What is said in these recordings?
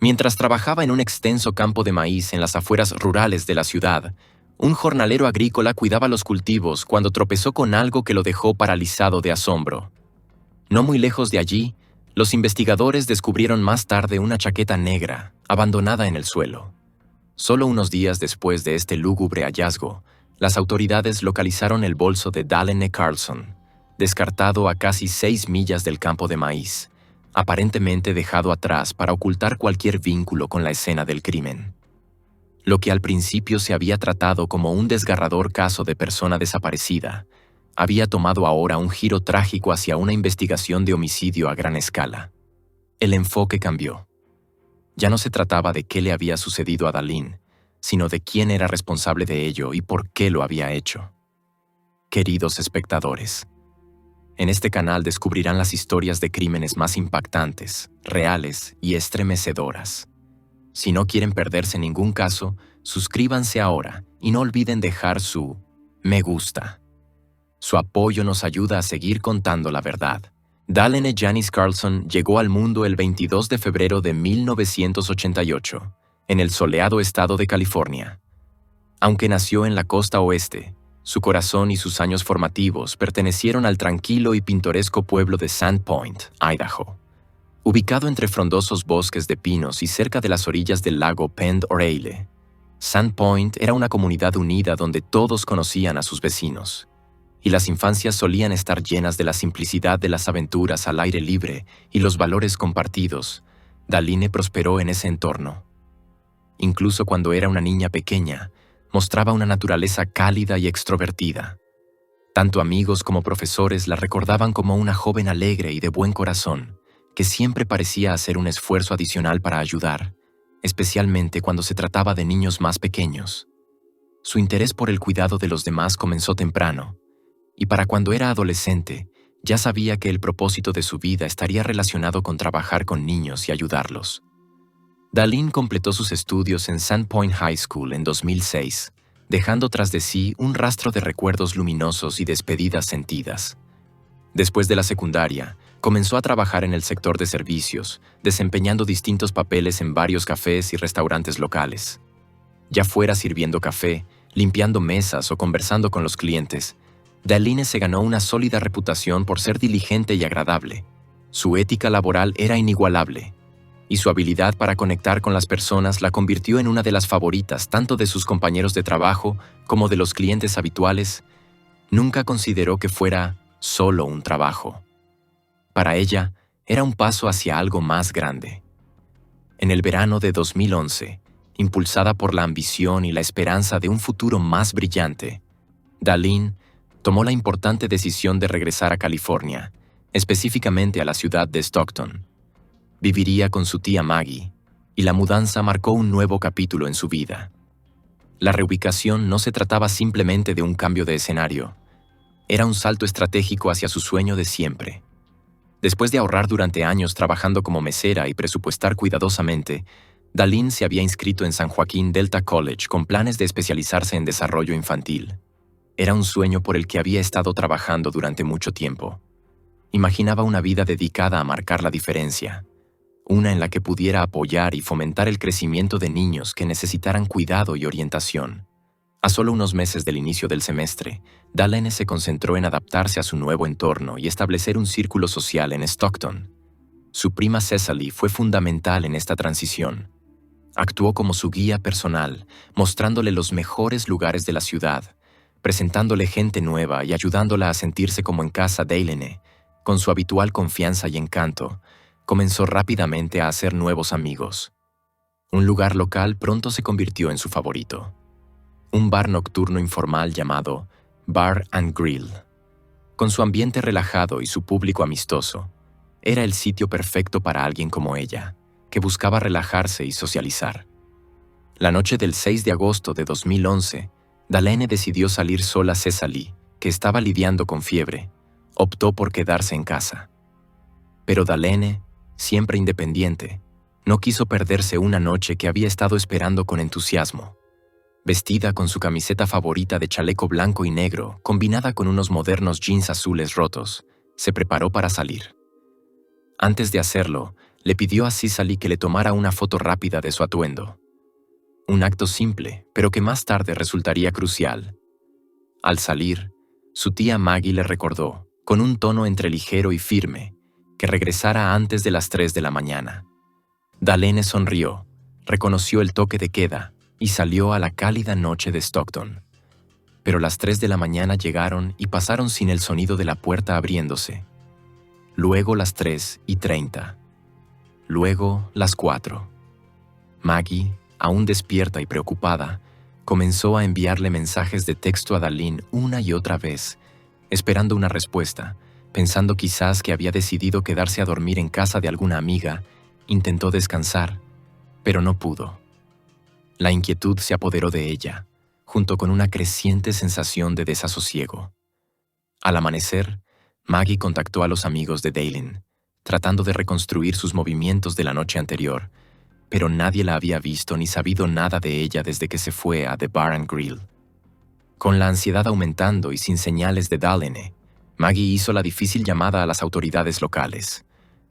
Mientras trabajaba en un extenso campo de maíz en las afueras rurales de la ciudad, un jornalero agrícola cuidaba los cultivos cuando tropezó con algo que lo dejó paralizado de asombro. No muy lejos de allí, los investigadores descubrieron más tarde una chaqueta negra, abandonada en el suelo. Solo unos días después de este lúgubre hallazgo, las autoridades localizaron el bolso de Dahlene Carlson, descartado a casi 6 millas del campo de maíz, aparentemente dejado atrás para ocultar cualquier vínculo con la escena del crimen. Lo que al principio se había tratado como un desgarrador caso de persona desaparecida, había tomado ahora un giro trágico hacia una investigación de homicidio a gran escala. El enfoque cambió. Ya no se trataba de qué le había sucedido a Dahlene, sino de quién era responsable de ello y por qué lo había hecho. Queridos espectadores, en este canal descubrirán las historias de crímenes más impactantes, reales y estremecedoras. Si no quieren perderse ningún caso, suscríbanse ahora y no olviden dejar su me gusta. Su apoyo nos ayuda a seguir contando la verdad. Dahlene Janice Carlson llegó al mundo el 22 de febrero de 1988, en el soleado estado de California. Aunque nació en la costa oeste, su corazón y sus años formativos pertenecieron al tranquilo y pintoresco pueblo de Sandpoint, Idaho. Ubicado entre frondosos bosques de pinos y cerca de las orillas del lago Pend Oreille, Sandpoint era una comunidad unida donde todos conocían a sus vecinos, y las infancias solían estar llenas de la simplicidad de las aventuras al aire libre y los valores compartidos. Dahlene prosperó en ese entorno. Incluso cuando era una niña pequeña, mostraba una naturaleza cálida y extrovertida. Tanto amigos como profesores la recordaban como una joven alegre y de buen corazón, que siempre parecía hacer un esfuerzo adicional para ayudar, especialmente cuando se trataba de niños más pequeños. Su interés por el cuidado de los demás comenzó temprano, y para cuando era adolescente, ya sabía que el propósito de su vida estaría relacionado con trabajar con niños y ayudarlos. Dahlene completó sus estudios en Sandpoint High School en 2006, dejando tras de sí un rastro de recuerdos luminosos y despedidas sentidas. Después de la secundaria, comenzó a trabajar en el sector de servicios, desempeñando distintos papeles en varios cafés y restaurantes locales. Ya fuera sirviendo café, limpiando mesas o conversando con los clientes, Dahlene se ganó una sólida reputación por ser diligente y agradable. Su ética laboral era inigualable, y su habilidad para conectar con las personas la convirtió en una de las favoritas tanto de sus compañeros de trabajo como de los clientes habituales. Nunca consideró que fuera solo un trabajo. Para ella, era un paso hacia algo más grande. En el verano de 2011, impulsada por la ambición y la esperanza de un futuro más brillante, Dahlene tomó la importante decisión de regresar a California, específicamente a la ciudad de Stockton. Viviría con su tía Maggie, y la mudanza marcó un nuevo capítulo en su vida. La reubicación no se trataba simplemente de un cambio de escenario, era un salto estratégico hacia su sueño de siempre. Después de ahorrar durante años trabajando como mesera y presupuestar cuidadosamente, Dahlene se había inscrito en San Joaquín Delta College con planes de especializarse en desarrollo infantil. Era un sueño por el que había estado trabajando durante mucho tiempo. Imaginaba una vida dedicada a marcar la diferencia, una en la que pudiera apoyar y fomentar el crecimiento de niños que necesitaran cuidado y orientación. A solo unos meses del inicio del semestre, Dahlene se concentró en adaptarse a su nuevo entorno y establecer un círculo social en Stockton. Su prima Cecily fue fundamental en esta transición. Actuó como su guía personal, mostrándole los mejores lugares de la ciudad, presentándole gente nueva y ayudándola a sentirse como en casa. Dahlene, con su habitual confianza y encanto, comenzó rápidamente a hacer nuevos amigos. Un lugar local pronto se convirtió en su favorito. Un bar nocturno informal llamado Bar and Grill. Con su ambiente relajado y su público amistoso, era el sitio perfecto para alguien como ella, que buscaba relajarse y socializar. La noche del 6 de agosto de 2011, Dahlene decidió salir sola. Cecily, que estaba lidiando con fiebre, optó por quedarse en casa. Pero Dahlene, siempre independiente, no quiso perderse una noche que había estado esperando con entusiasmo. Vestida con su camiseta favorita de chaleco blanco y negro, combinada con unos modernos jeans azules rotos, se preparó para salir. Antes de hacerlo, Le pidió a Cicely que le tomara una foto rápida de su atuendo. Un acto simple, pero que más tarde resultaría crucial. Al salir, su tía Maggie le recordó, con un tono entre ligero y firme, que regresara antes de las 3 de la mañana. Dalene sonrió, reconoció el toque de queda y salió a la cálida noche de Stockton. Pero las 3 de la mañana llegaron y pasaron sin el sonido de la puerta abriéndose. Luego las 3:30. Luego las 4. Maggie, aún despierta y preocupada, comenzó a enviarle mensajes de texto a Dalene una y otra vez, esperando una respuesta, pensando quizás que había decidido quedarse a dormir en casa de alguna amiga. Intentó descansar, pero no pudo. La inquietud se apoderó de ella, junto con una creciente sensación de desasosiego. Al amanecer, Maggie contactó a los amigos de Dalene, tratando de reconstruir sus movimientos de la noche anterior, pero nadie la había visto ni sabido nada de ella desde que se fue a The Bar and Grill. Con la ansiedad aumentando y sin señales de Dalene, Maggie hizo la difícil llamada a las autoridades locales.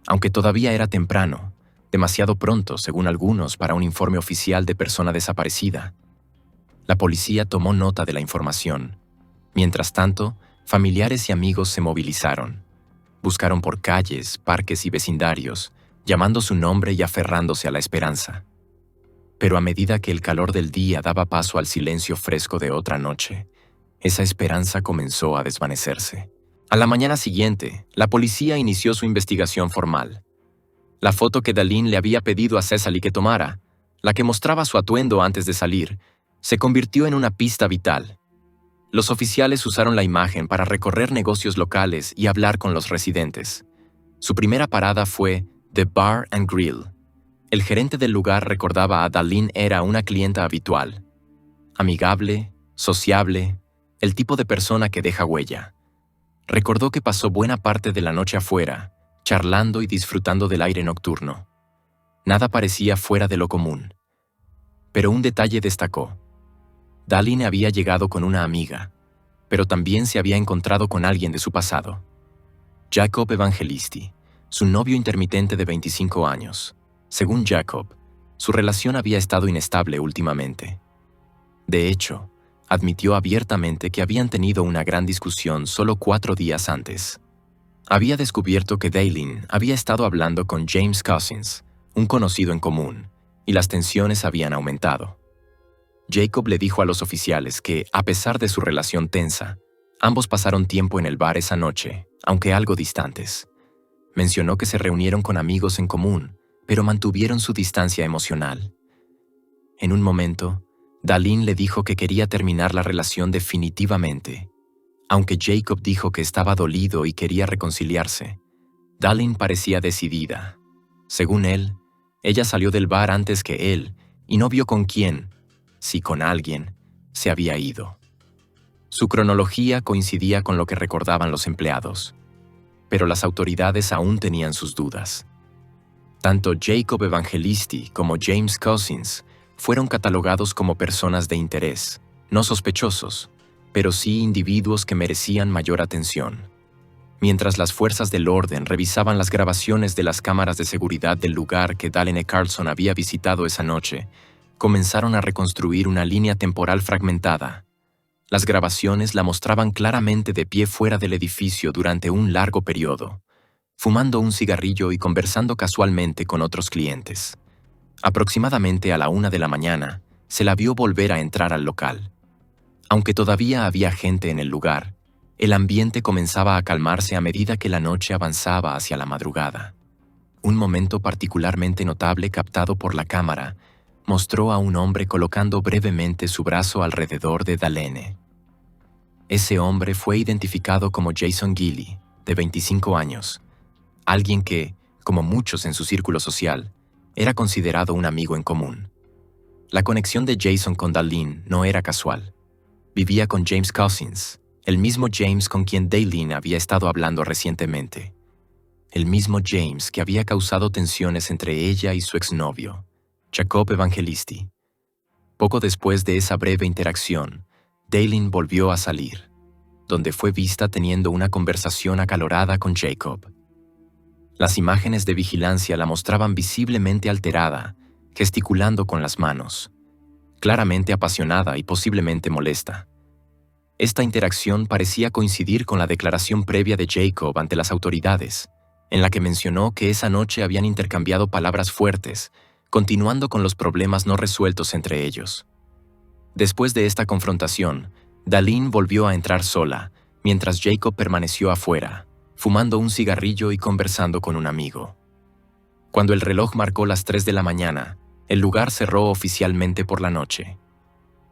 Aunque todavía era temprano, demasiado pronto, según algunos, para un informe oficial de persona desaparecida. La policía tomó nota de la información. Mientras tanto, familiares y amigos se movilizaron. Buscaron por calles, parques y vecindarios, llamando su nombre y aferrándose a la esperanza. Pero a medida que el calor del día daba paso al silencio fresco de otra noche, esa esperanza comenzó a desvanecerse. A la mañana siguiente, la policía inició su investigación formal. La foto que Dalene le había pedido a Cicely que tomara, la que mostraba su atuendo antes de salir, se convirtió en una pista vital. Los oficiales usaron la imagen para recorrer negocios locales y hablar con los residentes. Su primera parada fue The Bar and Grill. El gerente del lugar recordaba a Dalene era una clienta habitual. Amigable, sociable, el tipo de persona que deja huella. Recordó que pasó buena parte de la noche afuera, charlando y disfrutando del aire nocturno. Nada parecía fuera de lo común. Pero un detalle destacó. Dalene había llegado con una amiga, pero también se había encontrado con alguien de su pasado. Jacob Evangelisti, su novio intermitente de 25 años. Según Jacob, su relación había estado inestable últimamente. De hecho, admitió abiertamente que habían tenido una gran discusión solo 4 días antes. Había descubierto que Dalene había estado hablando con James Cousins, un conocido en común, y las tensiones habían aumentado. Jacob le dijo a los oficiales que, a pesar de su relación tensa, ambos pasaron tiempo en el bar esa noche, aunque algo distantes. Mencionó que se reunieron con amigos en común, pero mantuvieron su distancia emocional. En un momento, Dalene le dijo que quería terminar la relación definitivamente. Aunque Jacob dijo que estaba dolido y quería reconciliarse, Dalene parecía decidida. Según él, ella salió del bar antes que él y no vio con quién, si con alguien, se había ido. Su cronología coincidía con lo que recordaban los empleados, pero las autoridades aún tenían sus dudas. Tanto Jacob Evangelisti como James Cousins fueron catalogados como personas de interés, no sospechosos, pero sí individuos que merecían mayor atención. Mientras las fuerzas del orden revisaban las grabaciones de las cámaras de seguridad del lugar que Dalene Carlson había visitado esa noche, comenzaron a reconstruir una línea temporal fragmentada. Las grabaciones la mostraban claramente de pie fuera del edificio durante un largo periodo, fumando un cigarrillo y conversando casualmente con otros clientes. Aproximadamente a la 1 de la mañana, se la vio volver a entrar al local. Aunque todavía había gente en el lugar, el ambiente comenzaba a calmarse a medida que la noche avanzaba hacia la madrugada. Un momento particularmente notable captado por la cámara mostró a un hombre colocando brevemente su brazo alrededor de Dalene. Ese hombre fue identificado como Jason Gilley, de 25 años, alguien que, como muchos en su círculo social, era considerado un amigo en común. La conexión de Jason con Dalene no era casual. Vivía con James Cousins, el mismo James con quien Dalene había estado hablando recientemente. El mismo James que había causado tensiones entre ella y su exnovio, Jacob Evangelisti. Poco después de esa breve interacción, Dalene volvió a salir, donde fue vista teniendo una conversación acalorada con Jacob. Las imágenes de vigilancia la mostraban visiblemente alterada, gesticulando con las manos, claramente apasionada y posiblemente molesta. Esta interacción parecía coincidir con la declaración previa de Jacob ante las autoridades, en la que mencionó que esa noche habían intercambiado palabras fuertes, continuando con los problemas no resueltos entre ellos. Después de esta confrontación, Darlene volvió a entrar sola, mientras Jacob permaneció afuera, fumando un cigarrillo y conversando con un amigo. Cuando el reloj marcó las 3 de la mañana, el lugar cerró oficialmente por la noche.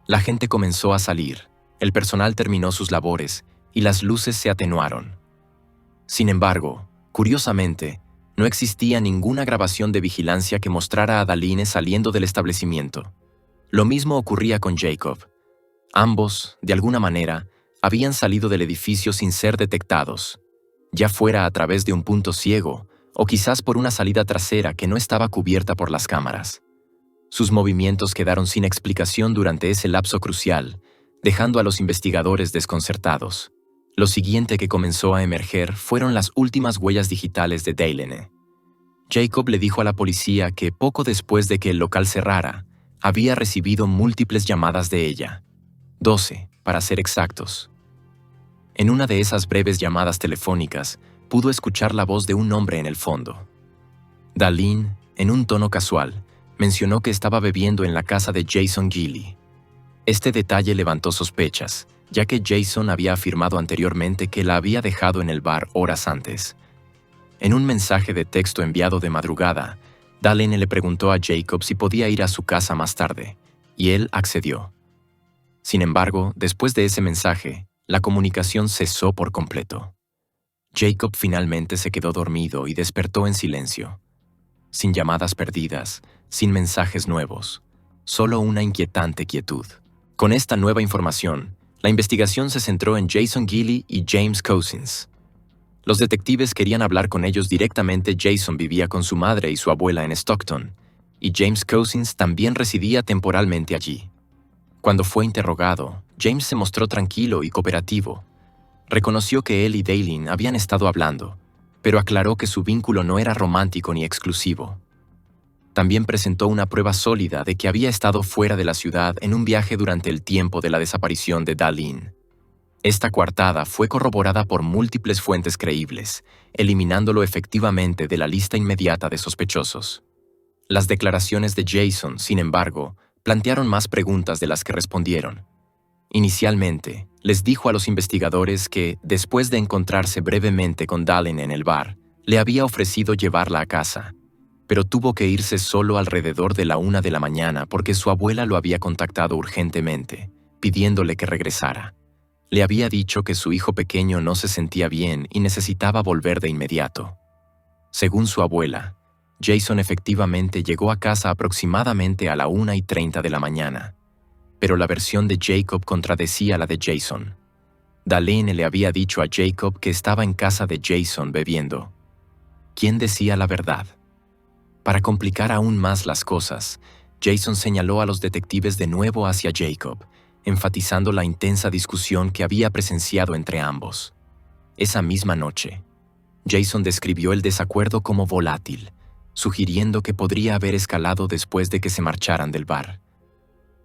La gente comenzó a salir, el personal terminó sus labores y las luces se atenuaron. Sin embargo, curiosamente, no existía ninguna grabación de vigilancia que mostrara a Darlene saliendo del establecimiento. Lo mismo ocurría con Jacob. Ambos, de alguna manera, habían salido del edificio sin ser detectados, ya fuera a través de un punto ciego o quizás por una salida trasera que no estaba cubierta por las cámaras. Sus movimientos quedaron sin explicación durante ese lapso crucial, dejando a los investigadores desconcertados. Lo siguiente que comenzó a emerger fueron las últimas huellas digitales de Darlene. Jacob le dijo a la policía que poco después de que el local cerrara, había recibido múltiples llamadas de ella. 12, para ser exactos. En una de esas breves llamadas telefónicas, pudo escuchar la voz de un hombre en el fondo. Darlene, en un tono casual, mencionó que estaba bebiendo en la casa de Jason Gilley. Este detalle levantó sospechas, ya que Jason había afirmado anteriormente que la había dejado en el bar horas antes. En un mensaje de texto enviado de madrugada, Darlene le preguntó a Jacob si podía ir a su casa más tarde, y él accedió. Sin embargo, después de ese mensaje, la comunicación cesó por completo. Jacob finalmente se quedó dormido y despertó en silencio. Sin llamadas perdidas, sin mensajes nuevos, solo una inquietante quietud. Con esta nueva información, la investigación se centró en Jason Gilley y James Cousins. Los detectives querían hablar con ellos directamente. Jason vivía con su madre y su abuela en Stockton, y James Cousins también residía temporalmente allí. Cuando fue interrogado, James se mostró tranquilo y cooperativo. Reconoció que él y Darlene habían estado hablando, pero aclaró que su vínculo no era romántico ni exclusivo. También presentó una prueba sólida de que había estado fuera de la ciudad en un viaje durante el tiempo de la desaparición de Darlene. Esta coartada fue corroborada por múltiples fuentes creíbles, eliminándolo efectivamente de la lista inmediata de sospechosos. Las declaraciones de Jason, sin embargo, plantearon más preguntas de las que respondieron. Inicialmente, les dijo a los investigadores que, después de encontrarse brevemente con Darlene en el bar, le había ofrecido llevarla a casa, pero tuvo que irse solo alrededor de la 1 de la mañana porque su abuela lo había contactado urgentemente, pidiéndole que regresara. Le había dicho que su hijo pequeño no se sentía bien y necesitaba volver de inmediato. Según su abuela, Jason efectivamente llegó a casa aproximadamente a la 1:30 de la mañana, pero la versión de Jacob contradecía la de Jason. Darlene le había dicho a Jacob que estaba en casa de Jason bebiendo. ¿Quién decía la verdad? Para complicar aún más las cosas, Jason señaló a los detectives de nuevo hacia Jacob, enfatizando la intensa discusión que había presenciado entre ambos. Esa misma noche, Jason describió el desacuerdo como volátil, sugiriendo que podría haber escalado después de que se marcharan del bar.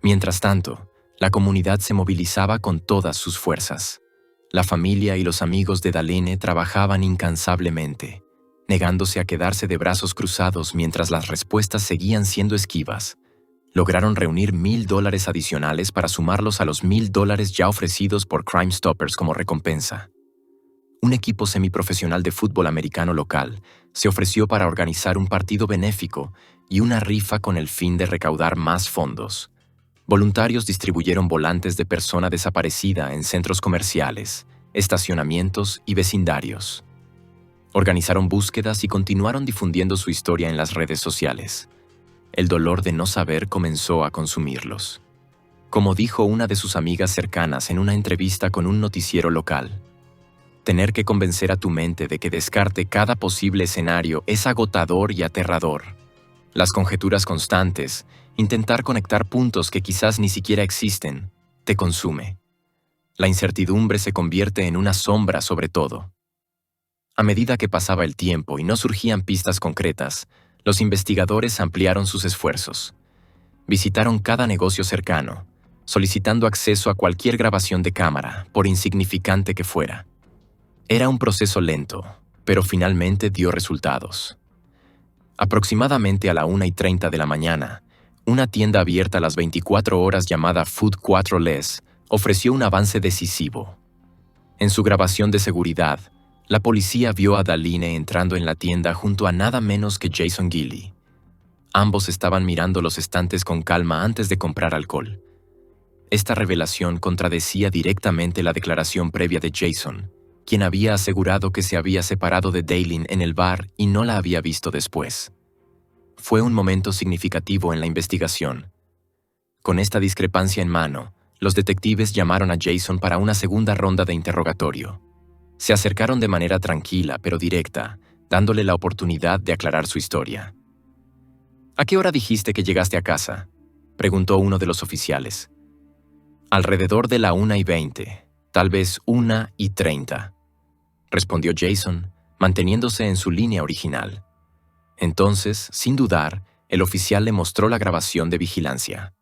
Mientras tanto, la comunidad se movilizaba con todas sus fuerzas. La familia y los amigos de Darlene trabajaban incansablemente, negándose a quedarse de brazos cruzados mientras las respuestas seguían siendo esquivas. Lograron reunir $1,000 adicionales para sumarlos a los $1,000 ya ofrecidos por Crime Stoppers como recompensa. Un equipo semiprofesional de fútbol americano local se ofreció para organizar un partido benéfico y una rifa con el fin de recaudar más fondos. Voluntarios distribuyeron volantes de persona desaparecida en centros comerciales, estacionamientos y vecindarios. Organizaron búsquedas y continuaron difundiendo su historia en las redes sociales. El dolor de no saber comenzó a consumirlos. Como dijo una de sus amigas cercanas en una entrevista con un noticiero local, tener que convencer a tu mente de que descarte cada posible escenario es agotador y aterrador. Las conjeturas constantes, intentar conectar puntos que quizás ni siquiera existen, te consume. La incertidumbre se convierte en una sombra sobre todo. A medida que pasaba el tiempo y no surgían pistas concretas, los investigadores ampliaron sus esfuerzos. Visitaron cada negocio cercano, solicitando acceso a cualquier grabación de cámara, por insignificante que fuera. Era un proceso lento, pero finalmente dio resultados. Aproximadamente a la 1:30 de la mañana, una tienda abierta a las 24 horas llamada Food 4 Les ofreció un avance decisivo. En su grabación de seguridad, la policía vio a Daline entrando en la tienda junto a nada menos que Jason Gilley. Ambos estaban mirando los estantes con calma antes de comprar alcohol. Esta revelación contradecía directamente la declaración previa de Jason, quien había asegurado que se había separado de Daline en el bar y no la había visto después. Fue un momento significativo en la investigación. Con esta discrepancia en mano, los detectives llamaron a Jason para una segunda ronda de interrogatorio. Se acercaron de manera tranquila pero directa, dándole la oportunidad de aclarar su historia. «¿A qué hora dijiste que llegaste a casa?», preguntó uno de los oficiales. «Alrededor de la 1:20, tal vez 1:30», respondió Jason, manteniéndose en su línea original. Entonces, sin dudar, el oficial le mostró la grabación de vigilancia.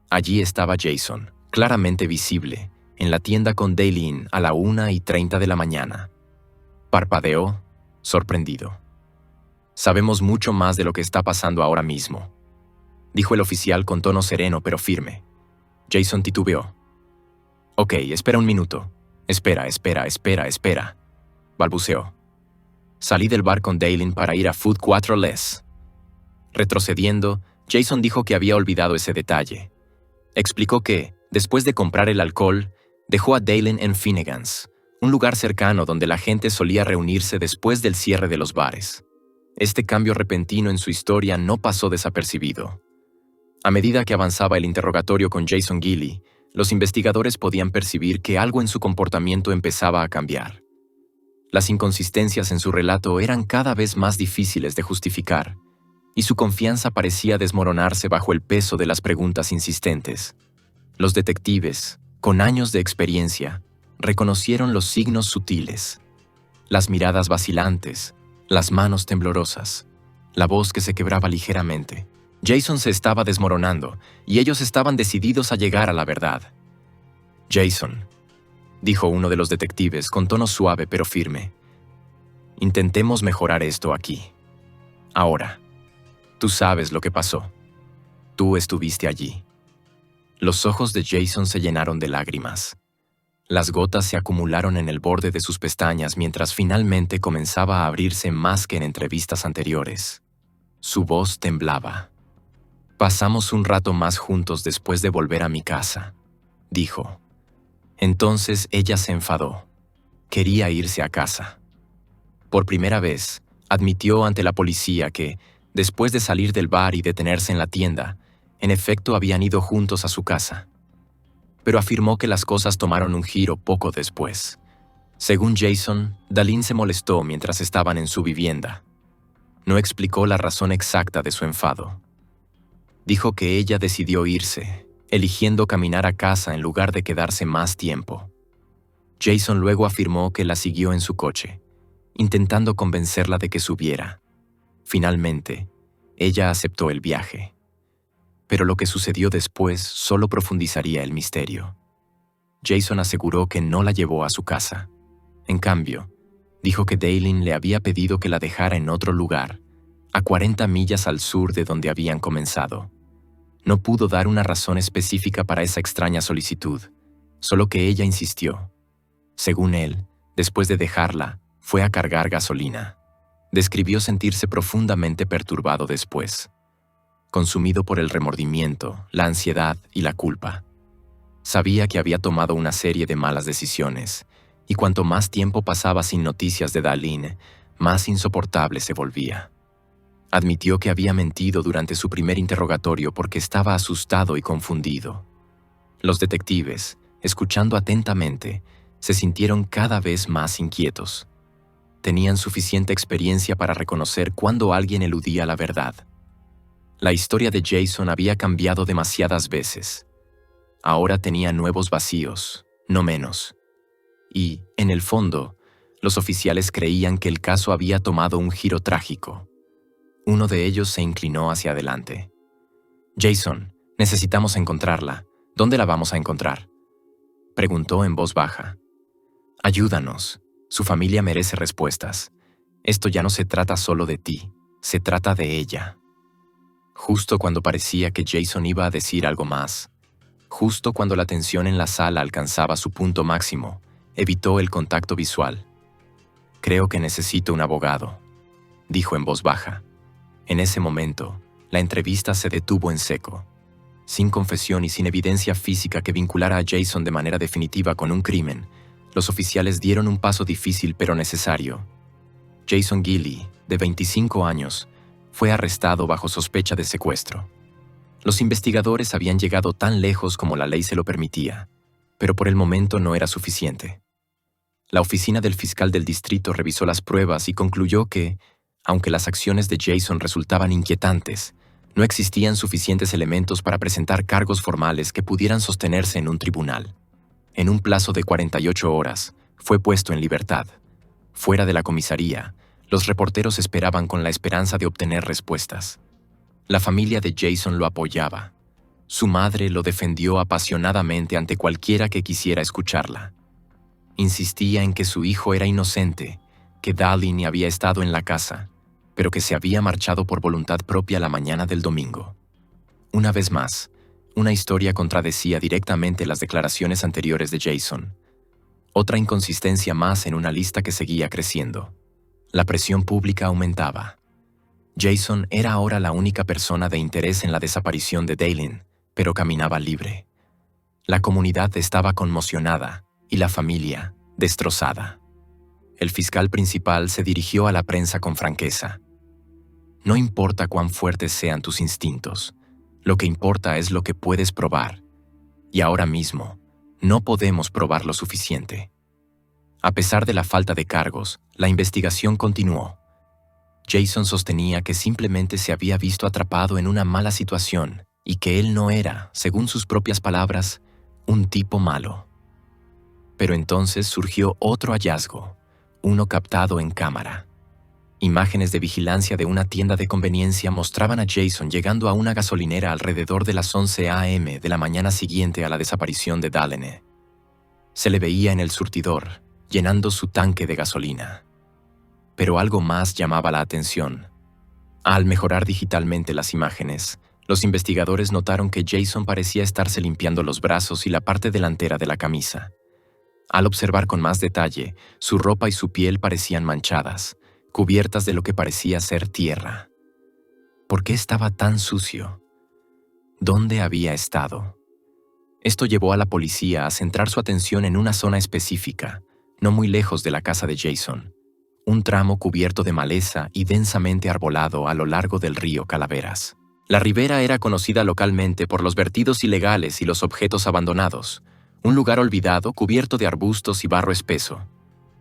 Allí estaba Jason, claramente visible, en la tienda con Daline a la 1:30 de la mañana. Parpadeó, sorprendido. «Sabemos mucho más de lo que está pasando ahora mismo», dijo el oficial con tono sereno pero firme. Jason titubeó. «Ok, espera un minuto. Espera, balbuceó. «Salí del bar con Daline para ir a Food 4 Les». Retrocediendo, Jason dijo que había olvidado ese detalle. Explicó que, después de comprar el alcohol, dejó a Daline en Finnegan's, un lugar cercano donde la gente solía reunirse después del cierre de los bares. Este cambio repentino en su historia no pasó desapercibido. A medida que avanzaba el interrogatorio con Jason Gilley, los investigadores podían percibir que algo en su comportamiento empezaba a cambiar. Las inconsistencias en su relato eran cada vez más difíciles de justificar, y su confianza parecía desmoronarse bajo el peso de las preguntas insistentes. Los detectives, con años de experiencia, reconocieron los signos sutiles, las miradas vacilantes, las manos temblorosas, la voz que se quebraba ligeramente. Jason se estaba desmoronando, y ellos estaban decididos a llegar a la verdad. «Jason», dijo uno de los detectives con tono suave pero firme, «intentemos mejorar esto aquí. Ahora, tú sabes lo que pasó. Tú estuviste allí». Los ojos de Jason se llenaron de lágrimas. Las gotas se acumularon en el borde de sus pestañas mientras finalmente comenzaba a abrirse más que en entrevistas anteriores. Su voz temblaba. «Pasamos un rato más juntos después de volver a mi casa», dijo. Entonces ella se enfadó. Quería irse a casa. Por primera vez, admitió ante la policía que, después de salir del bar y detenerse en la tienda, en efecto habían ido juntos a su casa. Pero afirmó que las cosas tomaron un giro poco después. Según Jason, Daline se molestó mientras estaban en su vivienda. No explicó la razón exacta de su enfado. Dijo que ella decidió irse, eligiendo caminar a casa en lugar de quedarse más tiempo. Jason luego afirmó que la siguió en su coche, intentando convencerla de que subiera. Finalmente, ella aceptó el viaje. Pero lo que sucedió después solo profundizaría el misterio. Jason aseguró que no la llevó a su casa. En cambio, dijo que Daline le había pedido que la dejara en otro lugar, a 40 millas al sur de donde habían comenzado. No pudo dar una razón específica para esa extraña solicitud, solo que ella insistió. Según él, después de dejarla, fue a cargar gasolina. Describió sentirse profundamente perturbado después, consumido por el remordimiento, la ansiedad y la culpa. Sabía que había tomado una serie de malas decisiones, y cuanto más tiempo pasaba sin noticias de Daline, más insoportable se volvía. Admitió que había mentido durante su primer interrogatorio porque estaba asustado y confundido. Los detectives, escuchando atentamente, se sintieron cada vez más inquietos. Tenían suficiente experiencia para reconocer cuando alguien eludía la verdad. La historia de Jason había cambiado demasiadas veces. Ahora tenía nuevos vacíos, no menos. Y, en el fondo, Los oficiales creían que el caso había tomado un giro trágico. Uno de ellos se inclinó hacia adelante. «Jason, necesitamos encontrarla. ¿Dónde la vamos a encontrar?», preguntó en voz baja. «Ayúdanos. Su familia merece respuestas. Esto ya no se trata solo de ti, se trata de ella». Justo cuando parecía que Jason iba a decir algo más, justo cuando la tensión en la sala alcanzaba su punto máximo, evitó el contacto visual. «Creo que necesito un abogado», dijo en voz baja. En ese momento, la entrevista se detuvo en seco. Sin confesión y sin evidencia física que vinculara a Jason de manera definitiva con un crimen, los oficiales dieron un paso difícil pero necesario. Jason Gilley, de 25 años, fue arrestado bajo sospecha de secuestro. Los investigadores habían llegado tan lejos como la ley se lo permitía, pero por el momento no era suficiente. La oficina del fiscal del distrito revisó las pruebas y concluyó que, aunque las acciones de Jason resultaban inquietantes, no existían suficientes elementos para presentar cargos formales que pudieran sostenerse en un tribunal. En un plazo de 48 horas, fue puesto en libertad. Fuera de la comisaría, los reporteros esperaban con la esperanza de obtener respuestas. La familia de Jason lo apoyaba. Su madre lo defendió apasionadamente ante cualquiera que quisiera escucharla. Insistía en que su hijo era inocente, que Darlene había estado en la casa, pero que se había marchado por voluntad propia la mañana del domingo. Una vez más, una historia contradecía directamente las declaraciones anteriores de Jason. Otra inconsistencia más en una lista que seguía creciendo. La presión pública aumentaba. Jason era ahora la única persona de interés en la desaparición de Darlene, pero caminaba libre. La comunidad estaba conmocionada y la familia destrozada. El fiscal principal se dirigió a la prensa con franqueza. «No importa cuán fuertes sean tus instintos, lo que importa es lo que puedes probar. Y ahora mismo, no podemos probar lo suficiente». A pesar de la falta de cargos, la investigación continuó. Jason sostenía que simplemente se había visto atrapado en una mala situación y que él no era, según sus propias palabras, un tipo malo. Pero entonces surgió otro hallazgo, uno captado en cámara. Imágenes de vigilancia de una tienda de conveniencia mostraban a Jason llegando a una gasolinera alrededor de las 11 a.m. de la mañana siguiente a la desaparición de Darlene. Se le veía en el surtidor, llenando su tanque de gasolina. Pero algo más llamaba la atención. Al mejorar digitalmente las imágenes, los investigadores notaron que Jason parecía estarse limpiando los brazos y la parte delantera de la camisa. Al observar con más detalle, su ropa y su piel parecían manchadas, cubiertas de lo que parecía ser tierra. ¿Por qué estaba tan sucio? ¿Dónde había estado? Esto llevó a la policía a centrar su atención en una zona específica, no muy lejos de la casa de Jason, un tramo cubierto de maleza y densamente arbolado a lo largo del río Calaveras. La ribera era conocida localmente por los vertidos ilegales y los objetos abandonados, un lugar olvidado cubierto de arbustos y barro espeso.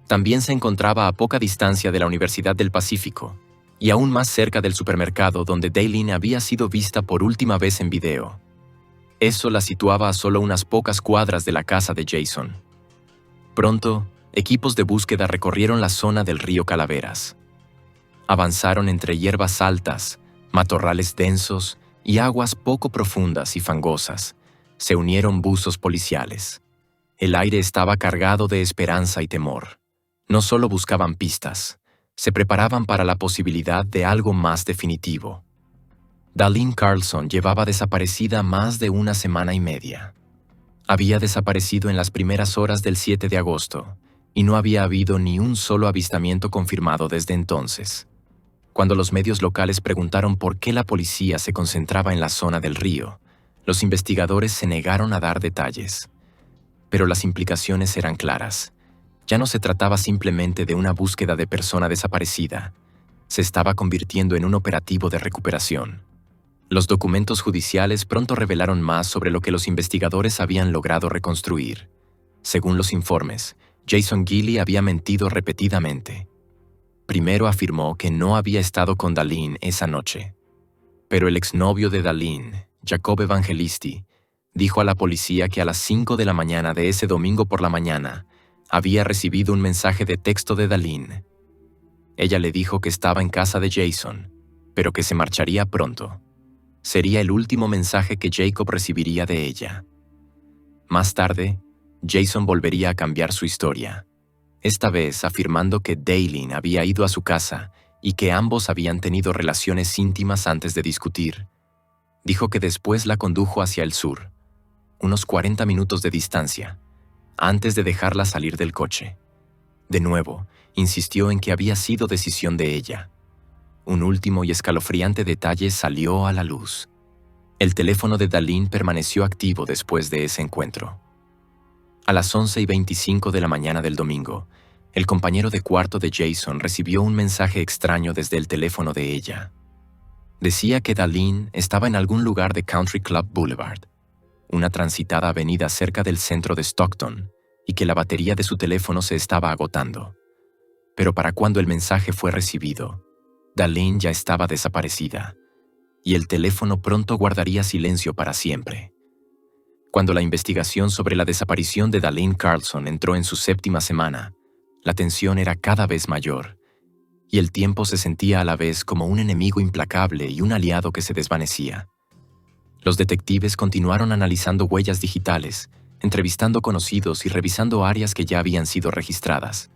También se encontraba a poca distancia de la Universidad del Pacífico y aún más cerca del supermercado donde Darlene había sido vista por última vez en video. Eso la situaba a solo unas pocas cuadras de la casa de Jason. Pronto, equipos de búsqueda recorrieron la zona del río Calaveras. Avanzaron entre hierbas altas, matorrales densos y aguas poco profundas y fangosas. Se unieron buzos policiales. El aire estaba cargado de esperanza y temor. No solo buscaban pistas, se preparaban para la posibilidad de algo más definitivo. Darlene Carlson llevaba desaparecida más de una semana y media. Había desaparecido en las primeras horas del 7 de agosto, y no había habido ni un solo avistamiento confirmado desde entonces. Cuando los medios locales preguntaron por qué la policía se concentraba en la zona del río, los investigadores se negaron a dar detalles. Pero las implicaciones eran claras. Ya no se trataba simplemente de una búsqueda de persona desaparecida. Se estaba convirtiendo en un operativo de recuperación. Los documentos judiciales pronto revelaron más sobre lo que los investigadores habían logrado reconstruir. Según los informes, Jason Gilley había mentido repetidamente. Primero afirmó que no había estado con Darlene esa noche. Pero el exnovio de Darlene, Jacob Evangelisti, dijo a la policía que a las 5 de la mañana de ese domingo por la mañana había recibido un mensaje de texto de Darlene. Ella le dijo que estaba en casa de Jason, pero que se marcharía pronto. Sería el último mensaje que Jacob recibiría de ella. Más tarde, Jason volvería a cambiar su historia, esta vez afirmando que Darlene había ido a su casa y que ambos habían tenido relaciones íntimas antes de discutir. Dijo que después la condujo hacia el sur, unos 40 minutos de distancia, antes de dejarla salir del coche. De nuevo, insistió en que había sido decisión de ella. Un último y escalofriante detalle salió a la luz. El teléfono de Darlene permaneció activo después de ese encuentro. A las 11:25 de la mañana del domingo, el compañero de cuarto de Jason recibió un mensaje extraño desde el teléfono de ella. Decía que Darlene estaba en algún lugar de Country Club Boulevard, una transitada avenida cerca del centro de Stockton, y que la batería de su teléfono se estaba agotando. Pero para cuando el mensaje fue recibido, Darlene ya estaba desaparecida, y el teléfono pronto guardaría silencio para siempre. Cuando la investigación sobre la desaparición de Darlene Carlson entró en su 7ª semana, la tensión era cada vez mayor, y el tiempo se sentía a la vez como un enemigo implacable y un aliado que se desvanecía. Los detectives continuaron analizando huellas digitales, entrevistando conocidos y revisando áreas que ya habían sido registradas.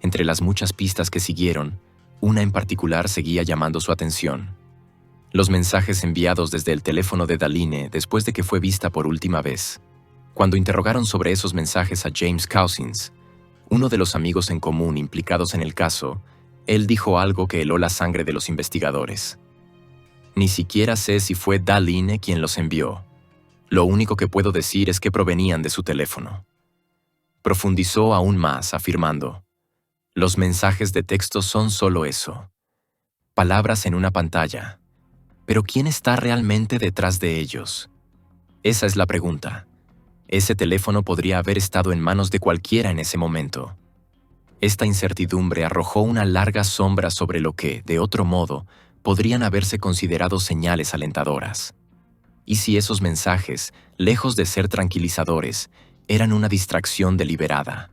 Entre las muchas pistas que siguieron, una en particular seguía llamando su atención. Los mensajes enviados desde el teléfono de Darlene después de que fue vista por última vez. Cuando interrogaron sobre esos mensajes a James Cousins, uno de los amigos en común implicados en el caso, él dijo algo que heló la sangre de los investigadores. Ni siquiera sé si fue Darlene quien los envió. Lo único que puedo decir es que provenían de su teléfono. Profundizó aún más, afirmando: los mensajes de texto son solo eso. Palabras en una pantalla. Pero ¿quién está realmente detrás de ellos? Esa es la pregunta. Ese teléfono podría haber estado en manos de cualquiera en ese momento. Esta incertidumbre arrojó una larga sombra sobre lo que, de otro modo, podrían haberse considerado señales alentadoras. ¿Y si esos mensajes, lejos de ser tranquilizadores, eran una distracción deliberada?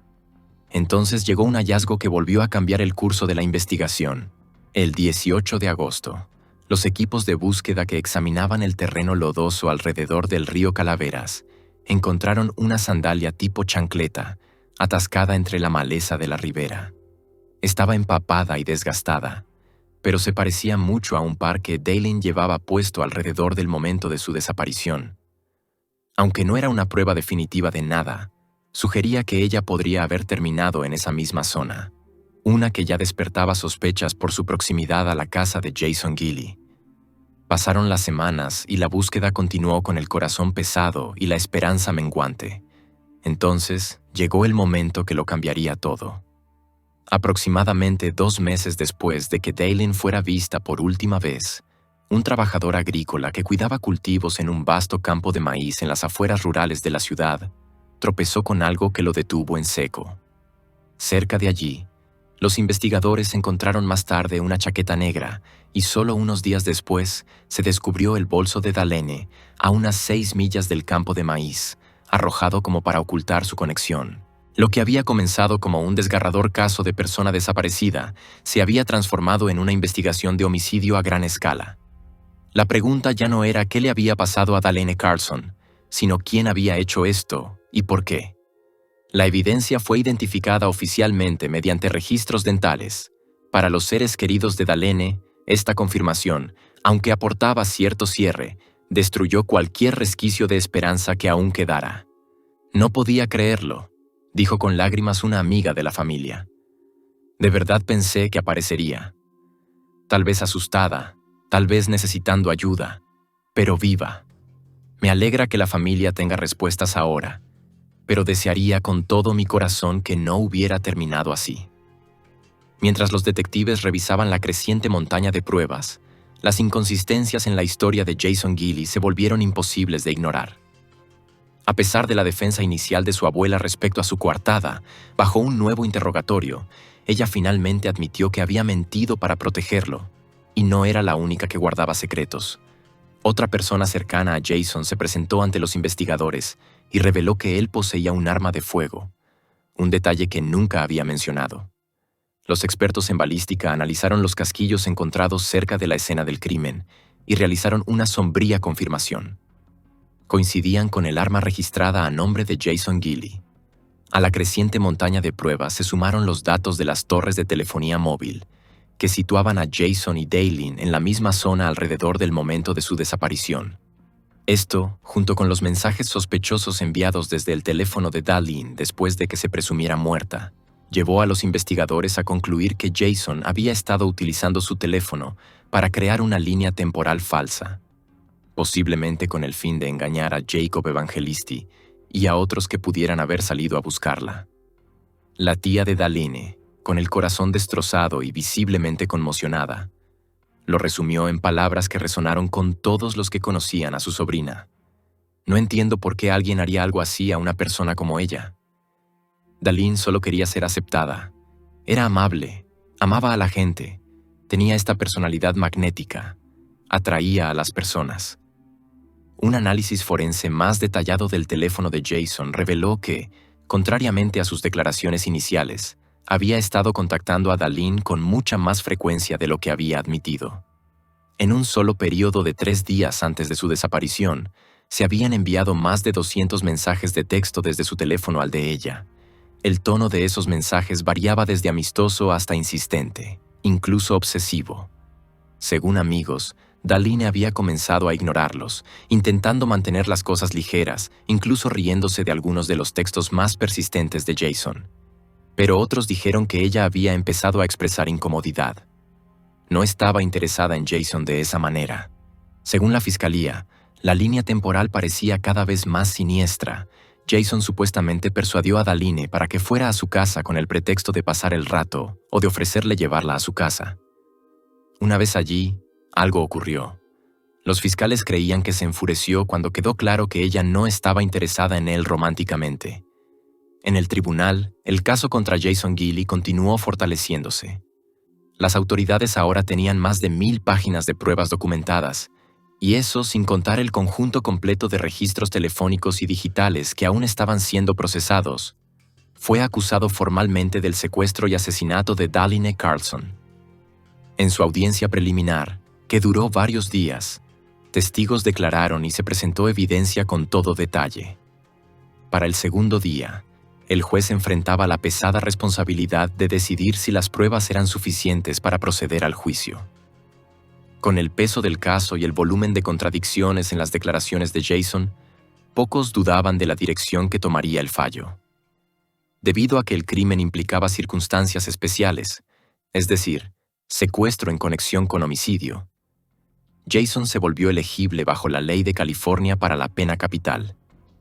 Entonces llegó un hallazgo que volvió a cambiar el curso de la investigación. El 18 de agosto, los equipos de búsqueda que examinaban el terreno lodoso alrededor del río Calaveras encontraron una sandalia tipo chancleta, atascada entre la maleza de la ribera. Estaba empapada y desgastada, pero se parecía mucho a un par que Darlene llevaba puesto alrededor del momento de su desaparición. Aunque no era una prueba definitiva de nada, sugería que ella podría haber terminado en esa misma zona, una que ya despertaba sospechas por su proximidad a la casa de Jason Gilley. Pasaron las semanas y la búsqueda continuó con el corazón pesado y la esperanza menguante. Entonces llegó el momento que lo cambiaría todo. Aproximadamente 2 meses después de que Darlene fuera vista por última vez, un trabajador agrícola que cuidaba cultivos en un vasto campo de maíz en las afueras rurales de la ciudad, tropezó con algo que lo detuvo en seco. Cerca de allí, los investigadores encontraron más tarde una chaqueta negra y solo unos días después se descubrió el bolso de Darlene a unas 6 millas del campo de maíz, arrojado como para ocultar su conexión. Lo que había comenzado como un desgarrador caso de persona desaparecida se había transformado en una investigación de homicidio a gran escala. La pregunta ya no era qué le había pasado a Darlene Carlson, sino quién había hecho esto y por qué. La evidencia fue identificada oficialmente mediante registros dentales. Para los seres queridos de Darlene, esta confirmación, aunque aportaba cierto cierre, destruyó cualquier resquicio de esperanza que aún quedara. No podía creerlo, dijo con lágrimas una amiga de la familia. De verdad pensé que aparecería. Tal vez asustada, tal vez necesitando ayuda, pero viva. Me alegra que la familia tenga respuestas ahora, pero desearía con todo mi corazón que no hubiera terminado así. Mientras los detectives revisaban la creciente montaña de pruebas, las inconsistencias en la historia de Jason Gilley se volvieron imposibles de ignorar. A pesar de la defensa inicial de su abuela respecto a su coartada, bajo un nuevo interrogatorio, ella finalmente admitió que había mentido para protegerlo, y no era la única que guardaba secretos. Otra persona cercana a Jason se presentó ante los investigadores y reveló que él poseía un arma de fuego, un detalle que nunca había mencionado. Los expertos en balística analizaron los casquillos encontrados cerca de la escena del crimen y realizaron una sombría confirmación. Coincidían con el arma registrada a nombre de Jason Gilley. A la creciente montaña de pruebas se sumaron los datos de las torres de telefonía móvil, que situaban a Jason y Daylene en la misma zona alrededor del momento de su desaparición. Esto, junto con los mensajes sospechosos enviados desde el teléfono de Daylene después de que se presumiera muerta, llevó a los investigadores a concluir que Jason había estado utilizando su teléfono para crear una línea temporal falsa, posiblemente con el fin de engañar a Jacob Evangelisti y a otros que pudieran haber salido a buscarla. La tía de Daylene, con el corazón destrozado y visiblemente conmocionada, lo resumió en palabras que resonaron con todos los que conocían a su sobrina. No entiendo por qué alguien haría algo así a una persona como ella. Daylene solo quería ser aceptada. Era amable, amaba a la gente, tenía esta personalidad magnética, atraía a las personas. Un análisis forense más detallado del teléfono de Jason reveló que, contrariamente a sus declaraciones iniciales, había estado contactando a Daylene con mucha más frecuencia de lo que había admitido. En un solo periodo de 3 días antes de su desaparición, se habían enviado más de 200 mensajes de texto desde su teléfono al de ella. El tono de esos mensajes variaba desde amistoso hasta insistente, incluso obsesivo. Según amigos, Daylene había comenzado a ignorarlos, intentando mantener las cosas ligeras, incluso riéndose de algunos de los textos más persistentes de Jason. Pero otros dijeron que ella había empezado a expresar incomodidad. No estaba interesada en Jason de esa manera. Según la fiscalía, la línea temporal parecía cada vez más siniestra. Jason supuestamente persuadió a Daylene para que fuera a su casa con el pretexto de pasar el rato o de ofrecerle llevarla a su casa. Una vez allí, algo ocurrió. Los fiscales creían que se enfureció cuando quedó claro que ella no estaba interesada en él románticamente. En el tribunal, el caso contra Jason Gilley continuó fortaleciéndose. Las autoridades ahora tenían más de 1000 páginas de pruebas documentadas, y eso sin contar el conjunto completo de registros telefónicos y digitales que aún estaban siendo procesados. Fue acusado formalmente del secuestro y asesinato de Daylene Carlson. En su audiencia preliminar, que duró varios días, testigos declararon y se presentó evidencia con todo detalle. Para el segundo día, el juez enfrentaba la pesada responsabilidad de decidir si las pruebas eran suficientes para proceder al juicio. Con el peso del caso y el volumen de contradicciones en las declaraciones de Jason, pocos dudaban de la dirección que tomaría el fallo. Debido a que el crimen implicaba circunstancias especiales, es decir, secuestro en conexión con homicidio, Jason se volvió elegible bajo la ley de California para la pena capital.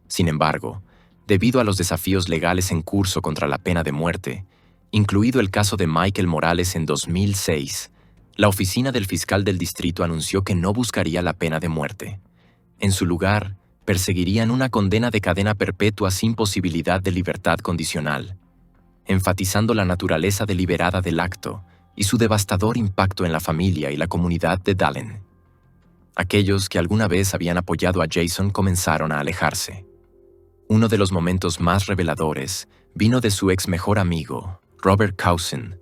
Sin embargo, debido a los desafíos legales en curso contra la pena de muerte, incluido el caso de Michael Morales en 2006, la oficina del fiscal del distrito anunció que no buscaría la pena de muerte. En su lugar, perseguirían una condena de cadena perpetua sin posibilidad de libertad condicional, enfatizando la naturaleza deliberada del acto y su devastador impacto en la familia y la comunidad de Daylene. Aquellos que alguna vez habían apoyado a Jason comenzaron a alejarse. Uno de los momentos más reveladores vino de su ex mejor amigo, Robert Cousin,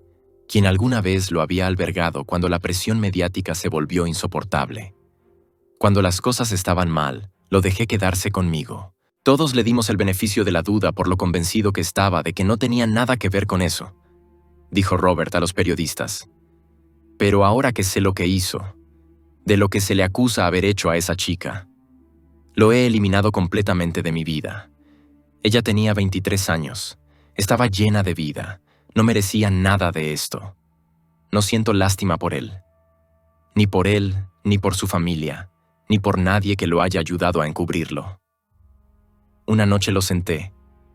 quien alguna vez lo había albergado cuando la presión mediática se volvió insoportable. Cuando las cosas estaban mal, lo dejé quedarse conmigo. Todos le dimos el beneficio de la duda por lo convencido que estaba de que no tenía nada que ver con eso, dijo Robert a los periodistas. Pero ahora que sé lo que hizo, de lo que se le acusa haber hecho a esa chica, lo he eliminado completamente de mi vida. Ella tenía 23 años, estaba llena de vida, no merecía nada de esto. No siento lástima por él, ni por su familia, ni por nadie que lo haya ayudado a encubrirlo. Una noche lo senté,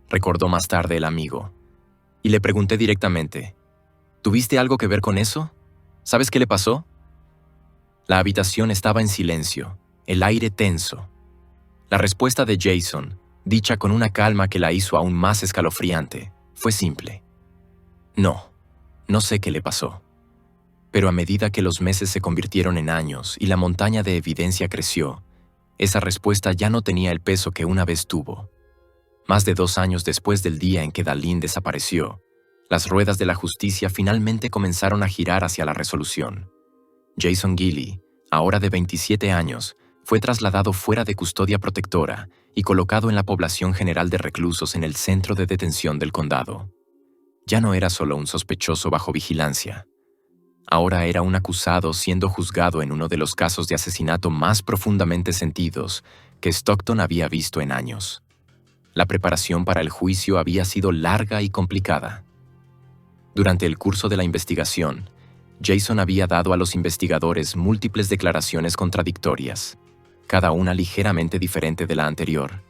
recordó más tarde el amigo, y le pregunté directamente, ¿tuviste algo que ver con eso? ¿Sabes qué le pasó? La habitación estaba en silencio, el aire tenso. La respuesta de Jason, dicha con una calma que la hizo aún más escalofriante, fue simple. No sé qué le pasó. Pero a medida que los meses se convirtieron en años y la montaña de evidencia creció, esa respuesta ya no tenía el peso que una vez tuvo. Más de 2 años después del día en que Darlene desapareció, las ruedas de la justicia finalmente comenzaron a girar hacia la resolución. Jason Gilley, ahora de 27 años, fue trasladado fuera de custodia protectora y colocado en la población general de reclusos en el centro de detención del condado. Ya no era solo un sospechoso bajo vigilancia. Ahora era un acusado siendo juzgado en uno de los casos de asesinato más profundamente sentidos que Stockton había visto en años. La preparación para el juicio había sido larga y complicada. Durante el curso de la investigación, Jason había dado a los investigadores múltiples declaraciones contradictorias, cada una ligeramente diferente de la anterior.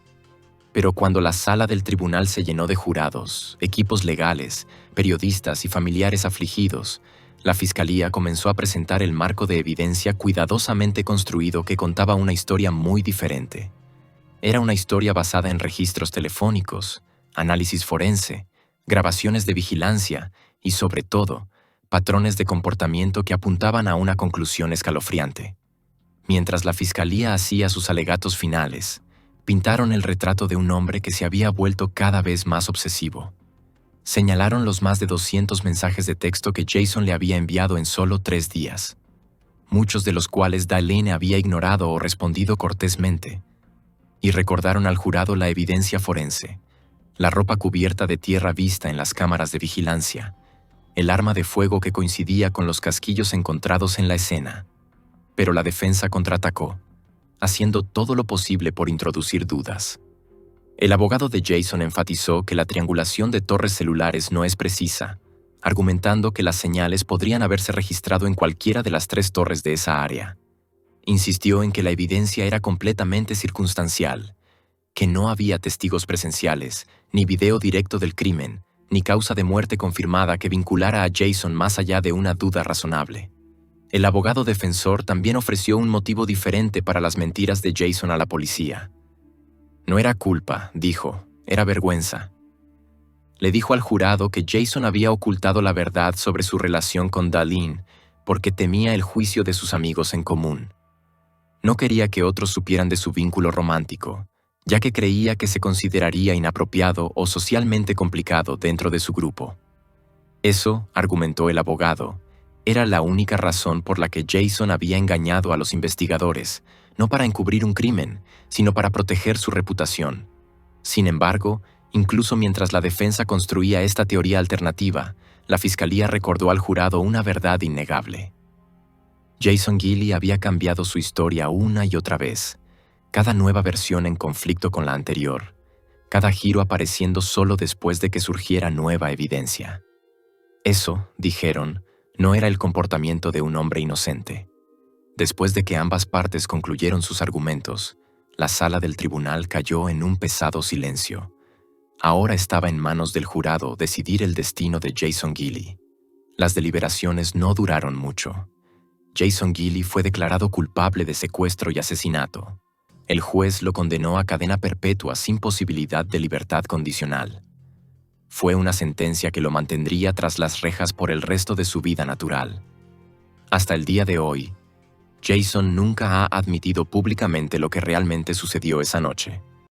Pero cuando la sala del tribunal se llenó de jurados, equipos legales, periodistas y familiares afligidos, la fiscalía comenzó a presentar el marco de evidencia cuidadosamente construido que contaba una historia muy diferente. Era una historia basada en registros telefónicos, análisis forense, grabaciones de vigilancia y, sobre todo, patrones de comportamiento que apuntaban a una conclusión escalofriante. Mientras la fiscalía hacía sus alegatos finales, pintaron el retrato de un hombre que se había vuelto cada vez más obsesivo. Señalaron los más de 200 mensajes de texto que Jason le había enviado en solo 3 días, muchos de los cuales Darlene había ignorado o respondido cortésmente, y recordaron al jurado la evidencia forense, la ropa cubierta de tierra vista en las cámaras de vigilancia, el arma de fuego que coincidía con los casquillos encontrados en la escena. Pero la defensa contraatacó, haciendo todo lo posible por introducir dudas. El abogado de Jason enfatizó que la triangulación de torres celulares no es precisa, argumentando que las señales podrían haberse registrado en cualquiera de las 3 torres de esa área. Insistió en que la evidencia era completamente circunstancial, que no había testigos presenciales, ni video directo del crimen, ni causa de muerte confirmada que vinculara a Jason más allá de una duda razonable. El abogado defensor también ofreció un motivo diferente para las mentiras de Jason a la policía. No era culpa, dijo, era vergüenza. Le dijo al jurado que Jason había ocultado la verdad sobre su relación con Darlene porque temía el juicio de sus amigos en común. No quería que otros supieran de su vínculo romántico, ya que creía que se consideraría inapropiado o socialmente complicado dentro de su grupo. Eso, argumentó el abogado, era la única razón por la que Jason había engañado a los investigadores, no para encubrir un crimen, sino para proteger su reputación. Sin embargo, incluso mientras la defensa construía esta teoría alternativa, la fiscalía recordó al jurado una verdad innegable. Jason Gilley había cambiado su historia una y otra vez, cada nueva versión en conflicto con la anterior, cada giro apareciendo solo después de que surgiera nueva evidencia. Eso, dijeron, no era el comportamiento de un hombre inocente. Después de que ambas partes concluyeron sus argumentos, la sala del tribunal cayó en un pesado silencio. Ahora estaba en manos del jurado decidir el destino de Jason Gilley. Las deliberaciones no duraron mucho. Jason Gilley fue declarado culpable de secuestro y asesinato. El juez lo condenó a cadena perpetua sin posibilidad de libertad condicional. Fue una sentencia que lo mantendría tras las rejas por el resto de su vida natural. Hasta el día de hoy, Jason nunca ha admitido públicamente lo que realmente sucedió esa noche.